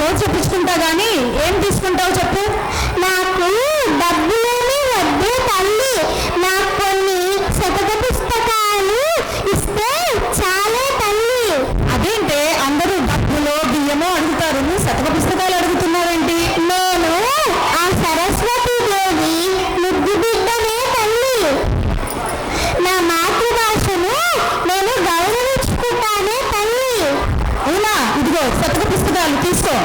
సోది చెప్పించుకుంటా గానీ ఏం తీసుకుంటావు చెప్పు. నాకు డబ్బులేమి వద్దు తల్లి, నాకు కొన్ని శతక పుస్తకాలు ఇస్తే చాలే తల్లి. అదేంటే అందరూ డబ్బులో బియ్యమో అడుగుతారు, నువ్వు శతక పుస్తకాలు అడుగుతున్నావేంటి? నేను ఆ సరస్వతి దేవి ముద్దు బిడ్డనే తల్లి. నా మాతృభాషను నేను గౌరవించుకుంటానే తల్లి. అవునా? ఇదిగో శతక పుస్తకాలు తీసుకో.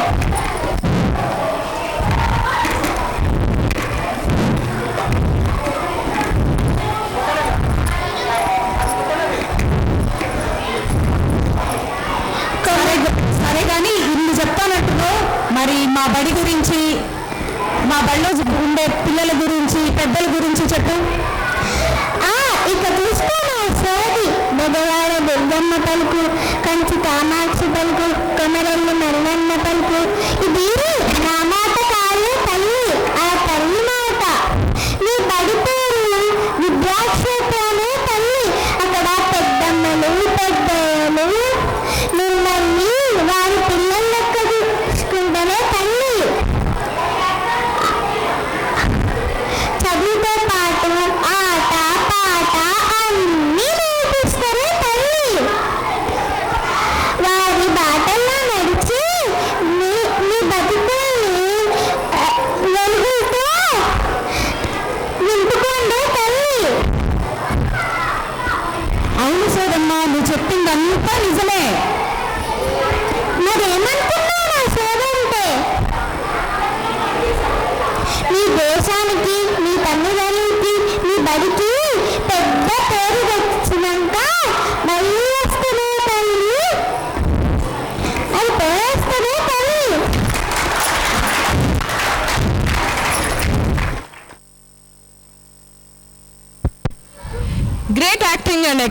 సరే కానీ ఇన్ని చెప్తానంటున్నావు, మరి మా బడి గురించి, మా బడిలో ఉండే పిల్లల గురించి, పెద్దల గురించి చెప్పు. ఇక చూస్తాను సోది. బెదవాడ దుర్గమ్మ పలుకు, కంచి కామాక్షి పలుకు, కొమరెల్లి మల్లన్న పలుకు. ఇది నా మాట కాదు తల్లి, ఆ తల్లి మాట. నీ బడి పేరు విద్యాక్షేత్రమే తల్లి. అక్కడ పెద్దమ్మలు పెద్దలు మిమ్మల్ని వారి పిల్లల లెక్క చూసుకుంటేనే తల్లి. చదువుతో పాటు ఆట పాట అన్నీ నేర్పిస్తారే తల్లి. వారి బాటల్లో నడిచి మీ బతుకుని వెలుగుతో నింపుకోండే తల్లి. అవును సోదమ్మా, నువ్వు చెప్పిందంతా నిజమే. మరేమనుకున్నారా సోదంటే? మీ దేశానికి, మీ తల్లిదండ్రులకి, మీ బడికి పెద్ద పేరు తెచ్చినాక మళ్ళీ వస్తూనే తల్లి, అది పేరేస్తూనే తల్లి. Great acting and